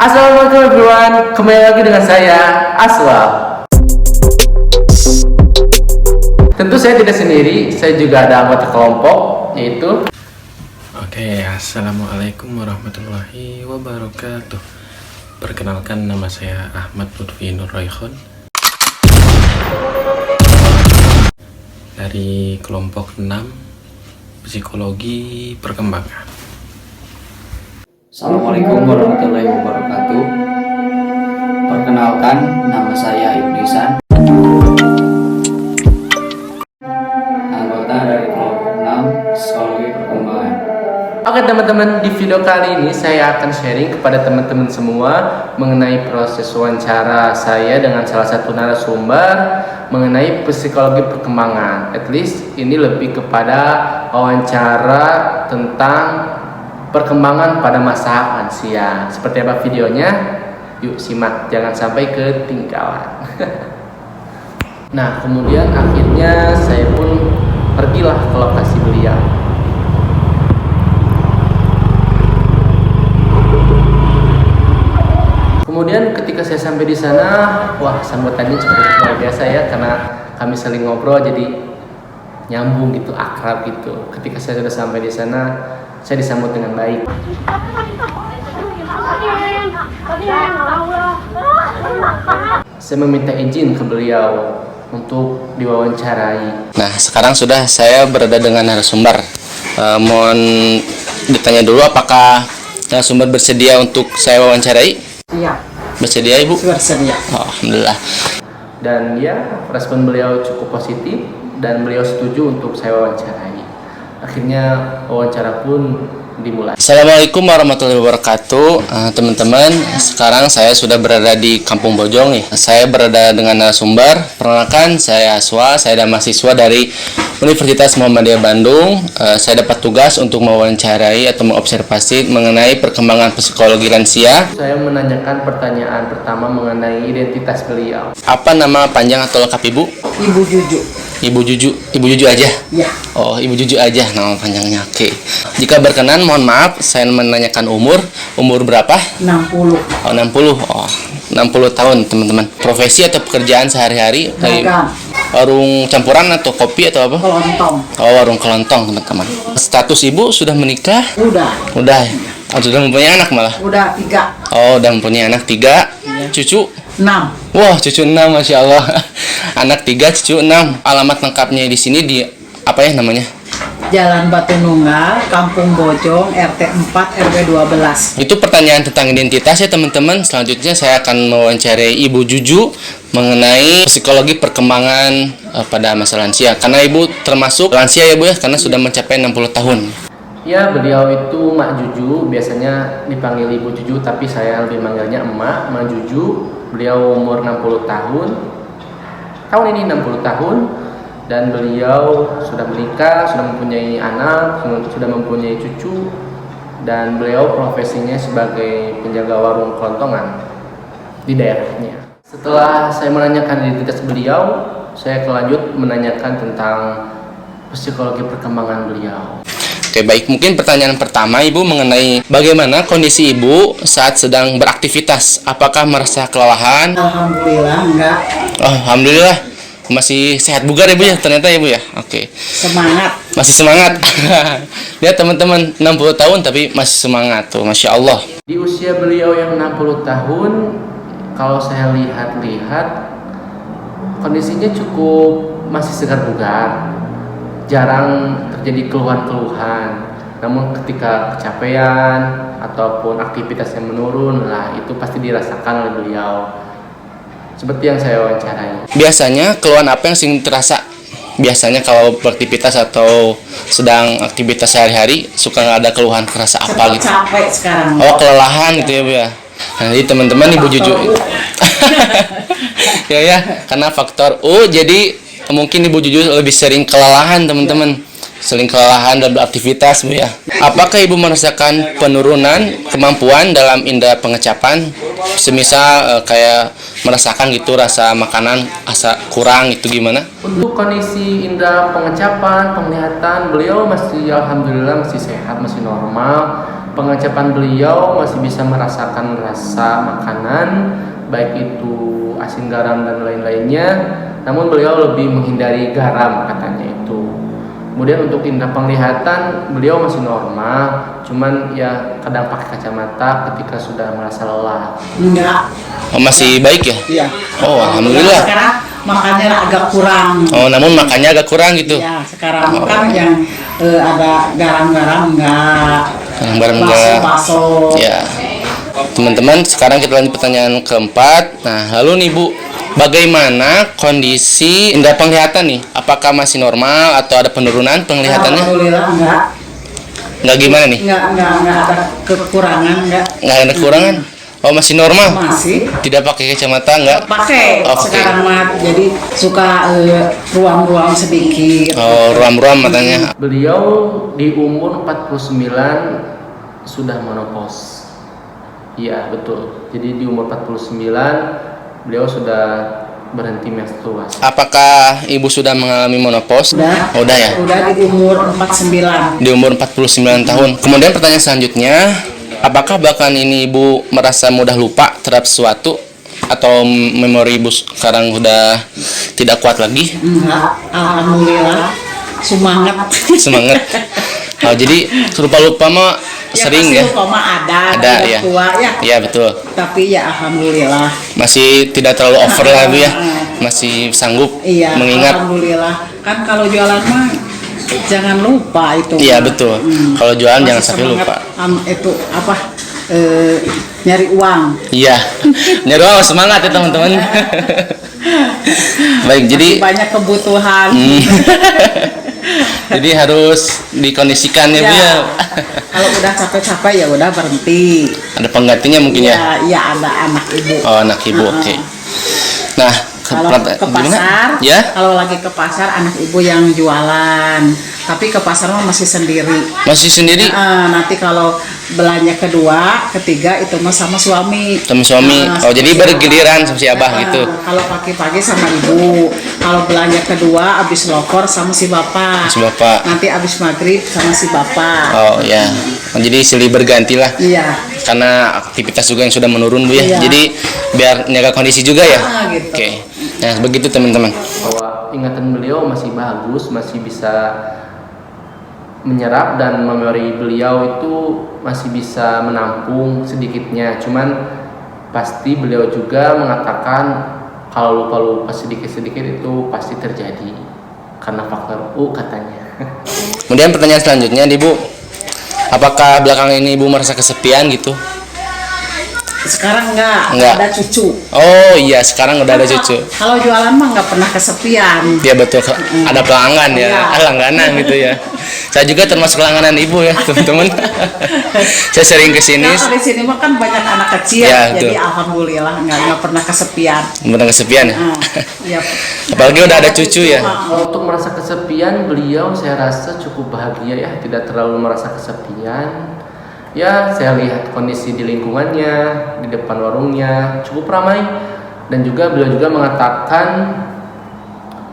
Assalamualaikum everyone, kembali lagi dengan saya Aswal. Tentu saya tidak sendiri, saya juga ada anggota kelompok yaitu. Oke, assalamualaikum warahmatullahi wabarakatuh. Perkenalkan, nama saya Ahmad Lutfi Nur Raikhon dari kelompok 6 Psikologi Perkembangan. Assalamualaikum warahmatullahi wabarakatuh. Perkenalkan, nama saya Ibnisan, anggota dari kelompok 6 Psikologi Perkembangan. Oke teman-teman, di video kali ini saya akan sharing kepada teman-teman semua mengenai proses wawancara saya dengan salah satu narasumber mengenai psikologi perkembangan. At least ini lebih kepada wawancara tentang perkembangan pada masa lansia. Seperti apa videonya? Yuk simak, jangan sampai ketinggalan. Nah, kemudian akhirnya saya pun pergilah ke lokasi beliau. Kemudian ketika saya sampai di sana, wah sambutannya cukup luar biasa ya, karena kami saling ngobrol jadi nyambung gitu, akrab gitu. Ketika saya sudah sampai di sana, saya disambut dengan baik. Saya meminta izin ke beliau untuk diwawancarai. Nah, sekarang sudah saya berada dengan narasumber. Mohon ditanya dulu, apakah narasumber bersedia untuk saya wawancarai? Iya. Bersedia, Ibu? Bersedia. Oh, alhamdulillah. Dan ya, respon beliau cukup positif dan beliau setuju untuk saya wawancarai. Akhirnya wawancara pun dimulai. Assalamualaikum warahmatullahi wabarakatuh. Teman-teman, sekarang saya sudah berada di Kampung Bojong nih. Saya berada dengan narasumber. Perkenalkan, saya Aswa, saya adalah mahasiswa dari Universitas Muhammadiyah Bandung. Saya dapat tugas untuk mewawancarai atau mengobservasi mengenai perkembangan psikologi lansia. Saya menanyakan pertanyaan pertama mengenai identitas beliau. Apa nama panjang atau lengkap Ibu? Ibu Juju. Ibu Juju. Ibu Juju aja? Ya. Oh, Ibu Juju aja nama panjangnya. Oke. Jika berkenan, mohon maaf, saya menanyakan umur. Umur berapa? 60. Oh, 60. Oh, 60 tahun, teman-teman. Profesi atau pekerjaan sehari-hari? Dagang. Warung campuran atau kopi atau apa? Kelontong. Oh, warung kelontong, teman-teman. Status Ibu sudah menikah? Udah. Udah. Oh, sudah mempunyai anak malah? Udah 3. Oh, udah mempunyai anak 3. Cucu? 6. Wah, cucu 6, Masya Allah. Anak 3, cucu 6. Alamat lengkapnya di sini di apa ya namanya? Jalan Batu Nunggal, Kampung Bojong, RT 4, RW 12. Itu pertanyaan tentang identitas ya, teman-teman. Selanjutnya saya akan mewawancarai Ibu Juju mengenai psikologi perkembangan pada masa lansia. Karena Ibu termasuk lansia ya, Bu ya, karena sudah mencapai 60 tahun. Ya, beliau itu Mak Juju, biasanya dipanggil Ibu Juju, tapi saya lebih manggilnya Emak, Mak Juju. Beliau umur 60 tahun. Tahun ini 60 tahun. Dan beliau sudah menikah, sudah mempunyai anak, sudah mempunyai cucu. Dan beliau profesinya sebagai penjaga warung kelontongan di daerahnya. Setelah saya menanyakan identitas beliau, saya lanjut menanyakan tentang psikologi perkembangan beliau. Oke, baik. Mungkin pertanyaan pertama Ibu mengenai bagaimana kondisi Ibu saat sedang beraktivitas. Apakah merasa kelelahan? Alhamdulillah enggak. Oh, alhamdulillah. Masih sehat bugar ya, Bu ya, ternyata ya, Bu ya. Oke. Semangat. Masih semangat. Lihat teman-teman, 60 tahun tapi masih semangat tuh, Masya Allah. Di usia beliau yang 60 tahun, kalau saya lihat-lihat, kondisinya cukup masih segar bugar. Jarang terjadi keluhan-keluhan. Namun ketika kecapean ataupun aktivitas yang menurun, lah itu pasti dirasakan oleh beliau. Seperti yang saya wawancarai. Biasanya keluhan apa yang sering terasa? Biasanya kalau beraktivitas atau sedang aktivitas sehari-hari suka nggak ada keluhan, terasa apa gitu? Capek sekarang. Oh, kelelahan gitu ya, Bu ya. Nah, jadi teman-teman Ibu Juju. Ya, karena faktor U, jadi mungkin Ibu Juju lebih sering kelelahan, teman-teman. Sering kelelahan dalam beraktivitas, Bu ya. Apakah Ibu merasakan penurunan kemampuan dalam indera pengecapan? Semisal kayak merasakan gitu rasa makanan asa kurang itu gimana? Untuk kondisi indera pengecapan, penglihatan, beliau masih alhamdulillah masih sehat, masih normal. pengecapan beliau masih bisa merasakan rasa makanan, baik itu asin, garam, dan lain-lainnya. Namun beliau lebih menghindari garam katanya itu. Kemudian untuk indera penglihatan beliau masih normal, cuman ya kadang pakai kacamata ketika sudah merasa lelah. Enggak. Oh, masih baik ya? Iya. Oh, alhamdulillah. Sekarang makannya agak kurang. Oh, namun makannya agak kurang gitu. Iya, sekarang kan yang ada garam-garam enggak. Garam-garam enggak. Baso-baso. Ya. Teman-teman, sekarang kita lanjut pertanyaan keempat. Nah, lalu nih Bu, bagaimana kondisi indera penglihatan nih? Apakah masih normal atau ada penurunan penglihatannya? Alhamdulillah enggak. Enggak gimana nih? Enggak ada kekurangan enggak. Enggak ada kekurangan? Oh, masih normal? Masih. Tidak pakai kacamata enggak? Pakai Oke. sekarang mah jadi suka ruam-ruam sedikit. Oh, ruam-ruam matanya. Beliau di umur 49 sudah menopause. Iya, betul. Jadi di umur 49 beliau sudah berhenti menstruasi. Apakah Ibu sudah mengalami menopause? Udah. Oh, udah ya? Udah di umur 49. Di umur 49 tahun. Kemudian pertanyaan selanjutnya, apakah bahkan ini Ibu merasa mudah lupa terhadap sesuatu atau memori Ibu sekarang sudah tidak kuat lagi? Enggak, alhamdulillah semangat. Semangat. Oh, jadi lupa-lupa mah sering ya? Lupa mah ada Ada udah ya. tua ya. Iya, betul. Tapi ya alhamdulillah. Masih tidak terlalu over lah Bu ya. Masih sanggup Iya, mengingat. alhamdulillah. Kan kalau jualan mah jangan lupa itu. Iya, mah. betul. Kalau jualan Masih jangan sampai semangat, lupa. itu apa? Nyari uang. Iya. Nyari uang semangat ya teman-teman. Baik, jadi Masih banyak kebutuhan. jadi harus dikondisikan ya Bu ya. Kalau udah capek-capek ya udah berhenti. Ada penggantinya mungkin ya. Iya, ada anak ibu. Oh, anak Ibu, oke. Nah, Kalau ke pasar, Ya? kalau lagi ke pasar anak ibu yang jualan. Tapi ke pasar mah masih sendiri. Masih sendiri Nanti kalau belanja kedua, ketiga itu mah sama suami. sama suami. Oh, jadi bergiliran sama si Abah gitu. Kalau pagi-pagi sama ibu. Kalau belanja kedua abis lokor sama si bapak. Si Bapak. Nanti abis maghrib sama si bapak. Oh, ya. Oh, jadi silih berganti lah. Iya. Karena aktivitas juga yang sudah menurun Bu ya. Iya. Jadi biar jaga kondisi juga ya. Gitu. Oke. Nah, begitu teman-teman. Bahwa ingatan beliau masih bagus, masih bisa menyerap, dan memori beliau itu masih bisa menampung sedikitnya. Cuman pasti beliau juga mengatakan kalau lupa-lupa sedikit-sedikit itu pasti terjadi karena faktor U katanya. Kemudian pertanyaan selanjutnya nih Bu, apakah belakangan ini Ibu merasa kesepian gitu? Sekarang enggak Enggak. ada cucu. Oh iya, sekarang udah ada cucu. Kalau jualan mah nggak pernah kesepian. Ya betul, ada pelanggan ya, Iya. langganan gitu ya. Saya juga termasuk langganan Ibu ya teman-teman. Saya sering kesini. Nah, di sini mah kan banyak anak kecil, Ya, jadi betul. alhamdulillah nggak pernah kesepian. Benar kesepian ya. Ya. Apalagi udah ada cucu ya. Untuk merasa kesepian, beliau saya rasa cukup bahagia ya, tidak terlalu merasa kesepian. Ya, saya lihat kondisi di lingkungannya, di depan warungnya cukup ramai, dan juga beliau juga mengatakan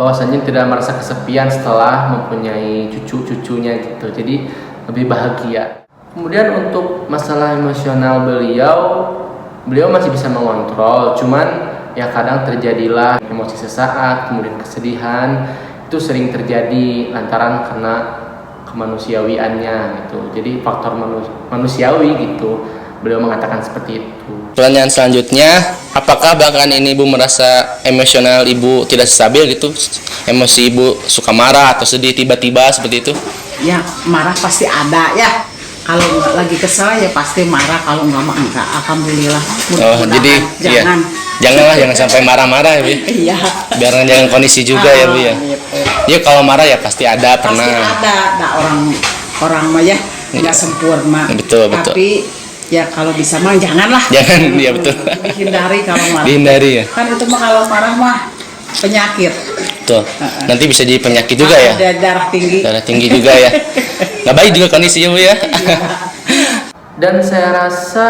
bahwasanya tidak merasa kesepian setelah mempunyai cucu-cucunya gitu. Jadi lebih bahagia. Kemudian untuk masalah emosional beliau masih bisa mengontrol, cuman ya kadang terjadilah emosi sesaat, kemudian kesedihan. Itu sering terjadi lantaran karena kemanusiawiannya gitu. Jadi faktor manusiawi gitu. Beliau mengatakan seperti itu. Pertanyaan selanjutnya, apakah belakangan ini Ibu merasa emosional Ibu tidak stabil gitu? Emosi Ibu suka marah atau sedih tiba-tiba seperti itu? Ya marah pasti ada ya. Kalau nggak lagi kesel ya pasti marah. Kalau nggak mah enggak. Alhamdulillah. Oh, jadi jangan. ya, janganlah, jangan sampai marah-marah ya Bu. Iya. Biar jangan kondisi juga ya Bu ya. Gitu. Ya kalau marah ya pasti ada Pasti pernah. ada. Nah, orang mah ya nggak sempurna. Betul, betul. Tapi ya kalau bisa mah janganlah. Jangan, ya betul. Dihindari kalau marah. Dihindari ya. Kan itu mah kalau marah mah penyakit. Tuh. Nanti bisa jadi penyakit juga ya. Ada darah tinggi. Darah tinggi juga ya. Nggak baik juga kondisinya Bu ya. Dan saya rasa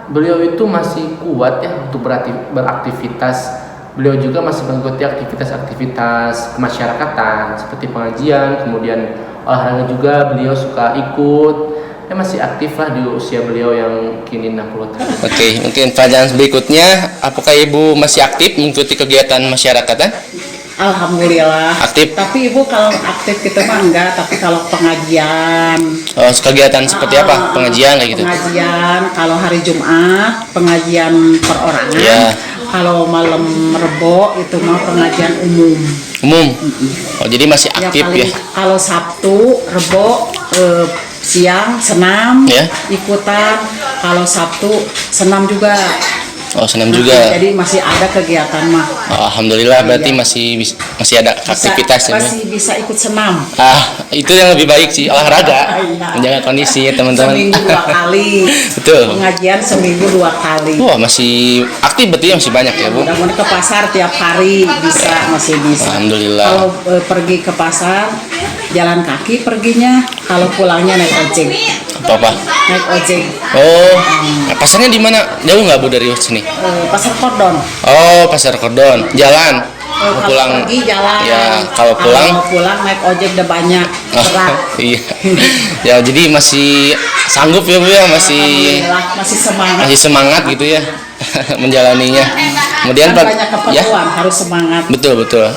beliau itu masih kuat ya untuk beraktivitas. Beliau juga masih mengikuti aktivitas-aktivitas kemasyarakatan seperti pengajian, kemudian olahraga juga beliau suka ikut, ya masih aktif lah di usia beliau yang kini 60 tahun. Oke, mungkin pertanyaan berikutnya, apakah Ibu masih aktif mengikuti kegiatan masyarakatan? Alhamdulillah. Aktif. Tapi ibu kalau aktif gitu mah enggak. Tapi kalau pengajian, Oh, kegiatan seperti apa? Pengajian kayak gitu? pengajian kalau hari Jumat pengajian perorangan. Ya. Kalau malam Rebo itu mah pengajian umum. Umum. Oh, jadi masih Ya aktif paling ya? kalau Sabtu Rebo siang senam Ya. ikutan. Kalau Sabtu senam juga. Oh, senam juga. Jadi masih ada kegiatan mah. Oh, alhamdulillah berarti Iya. masih ada aktivitas ya. Bu? Masih bisa ikut senam. Itu yang lebih baik sih, olahraga. Iya. Menjaga kondisi ya teman-teman. Seminggu 2 kali. Betul. Pengajian seminggu 2 kali. Wah, masih aktif berarti masih banyak ya, Bu? Mudah-mudahan ke pasar tiap hari masih bisa. Alhamdulillah. Kalau pergi ke pasar jalan kaki perginya, kalau pulangnya naik ojek. Apa-apa? Naik ojek. Oh, pasarnya di mana? Jauh nggak Bu dari sini? Pasar Kordon. Oh, pasar Kordon. Jalan. Kalau Pulang. pergi jalan. Ya, kalau pulang. Kalau pulang naik ojek udah banyak. Berat. Iya. Ya, jadi masih sanggup ya Bu ya, masih Alhamdulillah, masih semangat. gitu ya menjalaninya. Kemudian Kan banyak ya, keperluan, harus semangat. betul.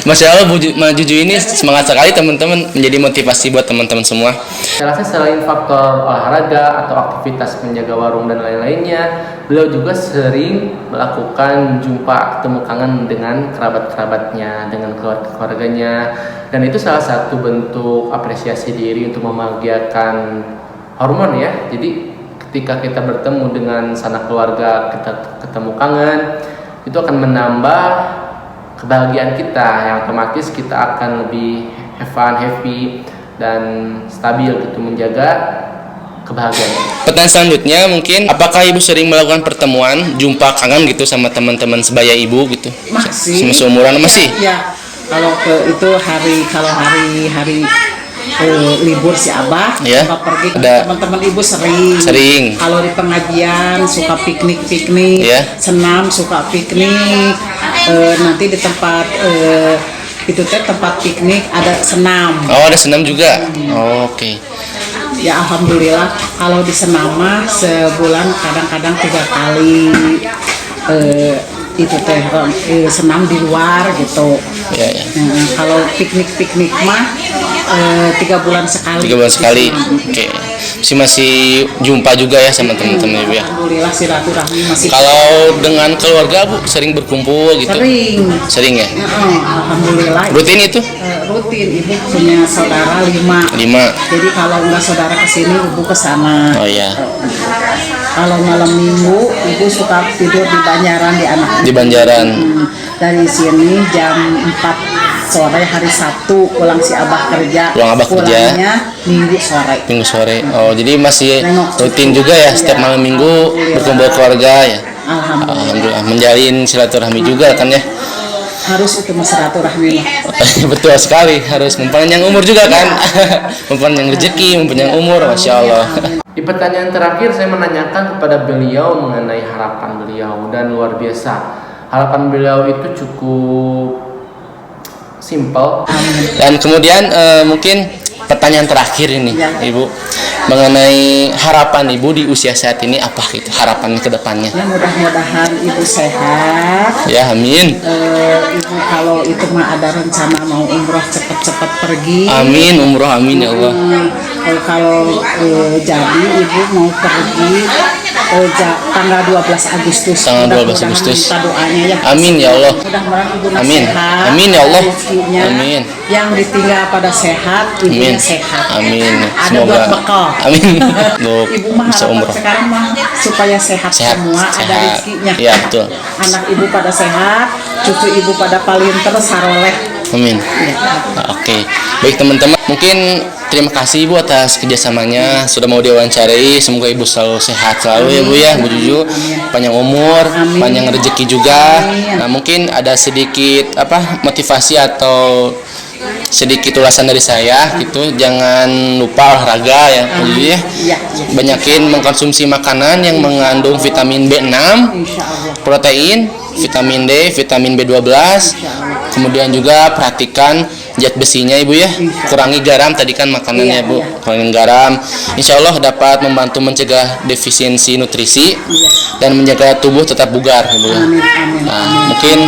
Masya Allah, Ma Juju ini semangat sekali teman-teman, menjadi motivasi buat teman-teman semua. Saya rasa selain faktor olahraga atau aktivitas menjaga warung dan lain-lainnya, beliau juga sering melakukan jumpa ketemu kangen dengan kerabat-kerabatnya, dengan keluarganya, dan itu salah satu bentuk apresiasi diri untuk membahagiakan hormon ya. Jadi ketika kita bertemu dengan sanak keluarga, kita ketemu kangen, itu akan menambah kebahagiaan kita, yang otomatis kita akan lebih have fun, happy, dan stabil gitu menjaga kebahagiaan. Pertanyaan selanjutnya mungkin, apakah Ibu sering melakukan pertemuan, jumpa kangen gitu sama teman-teman sebaya Ibu gitu? Masih. Seumuran masih? Ya, kalau itu hari libur si Abah, Ya. suka pergi ke Ada. teman-teman ibu sering. Sering. Kalau di pengajian suka piknik, Ya. senam suka piknik. Nanti di tempat itu tempat piknik ada senam. Oh, ada senam juga? Oh, oke. Ya alhamdulillah kalau di senam mah sebulan kadang-kadang 3 kali. Itu senam di luar gitu. Ya. Kalau piknik mah 3 bulan sekali. 3 bulan sekali. Oke. Masih jumpa juga ya sama teman-teman Ibu ya. Alhamdulillah silaturahmi masih Kalau dengan keluarga Bu sering berkumpul gitu? sering. Sering ya? Alhamdulillah. Rutin itu? Rutin. Ibu punya saudara 5. 5. Jadi kalau enggak saudara kesini, ibu kesana. Oh iya. Kalau malam minggu, ibu suka tidur di Banjaran di anak. Di Banjaran. Dari sini jam 4 sore hari Sabtu pulang si Abah kerja. Pulang Abah kerja. Pulangnya Minggu sore. Minggu sore. Oh, jadi masih Nengok rutin cucu. juga ya setiap malam minggu berkumpul keluarga ya. Alhamdulillah. Alhamdulillah, menjalin silaturahmi juga kan ya. Harus itu silaturahmi lah. Betul sekali, harus mempanjang umur juga kan. Mempanjang rezeki, mempanjang umur, Masya Allah. Di pertanyaan terakhir saya menanyakan kepada beliau mengenai harapan beliau, dan luar biasa. Harapan beliau itu cukup simple. Dan kemudian mungkin pertanyaan terakhir ini Ya. Ibu, mengenai harapan Ibu di usia saat ini apa gitu, harapan ke depannya? Ya mudah-mudahan ibu sehat. Ya, amin. Ibu kalau itu mah ada rencana mau umroh cepat-cepat pergi. Amin, umroh amin ya Allah. Kalau jadi ibu mau pergi tanggal 12 Agustus. Tanggal 12 Mudah-mudahan Agustus. minta doanya ya. Amin ya Allah. Mudah-mudahan ibu Amin. sehat. Amin ya Allah. Rezekinya Amin. Yang ditinggal pada sehat, ibunya Amin. sehat. Amin. Ada Semoga. buat bekal. Amin. Untuk Ibu mah bisa harapan umroh. sekarang mah supaya sehat, Sehat, semua, ada sehat. rezekinya. Iya, betul. Anak ibu pada sehat, cucu ibu pada palinter saroleh. Amin. Ya. Oke, baik teman-teman. Mungkin terima kasih Ibu atas kerjasamanya sudah mau diwawancarai. Semoga Ibu selalu sehat selalu ya Bu ya, Bu Juju. Panjang umur, Amin. panjang rezeki juga. Amin. Nah mungkin ada sedikit motivasi atau sedikit ulasan dari saya gitu. Jangan lupa olahraga ya Bu Juju ya. Iya. Banyakin mengkonsumsi makanan yang mengandung vitamin B6, Insya Allah. protein, vitamin D, vitamin B12. Kemudian juga perhatikan zat besinya Ibu ya. Kurangi garam tadi kan makanannya Iya, Bu. iya. Kurangi garam. Insya Allah dapat membantu mencegah defisiensi nutrisi dan menjaga tubuh tetap bugar Ibu ya. Amin, amin, Nah, mungkin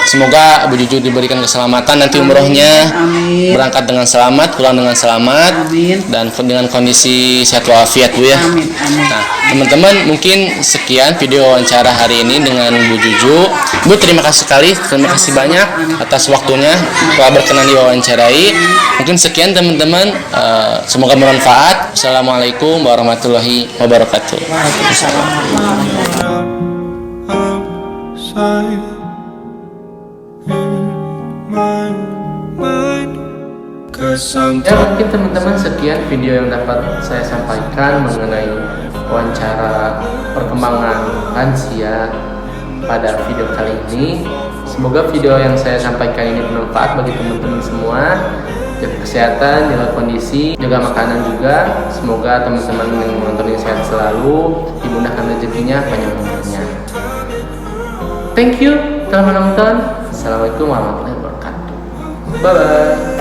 semoga Bu Juju diberikan keselamatan nanti umrohnya, Amin. berangkat dengan selamat, pulang dengan selamat, Amin. dan dengan kondisi sehat walafiat Bu ya. Amin, amin. Nah, teman-teman mungkin sekian video wawancara hari ini dengan Bu Juju. Bu, terima kasih sekali, terima kasih banyak atas waktunya telah berkenan diwawancarai. Mungkin sekian teman-teman, semoga bermanfaat. Assalamualaikum warahmatullahi wabarakatuh. Waalaikumsalam. outside in my mind, 'cause I'm Ya mungkin teman-teman sekian video yang dapat saya sampaikan mengenai wawancara perkembangan lansia pada video kali ini. Semoga video yang saya sampaikan ini bermanfaat bagi teman-teman semua. Jaga kesehatan, jaga kondisi, jaga makanan juga. Semoga teman-teman yang menonton ini sehat selalu, dimudahkan rezekinya, panjang umurnya. Thank you telah menonton. Assalamualaikum warahmatullahi wabarakatuh. Bye bye.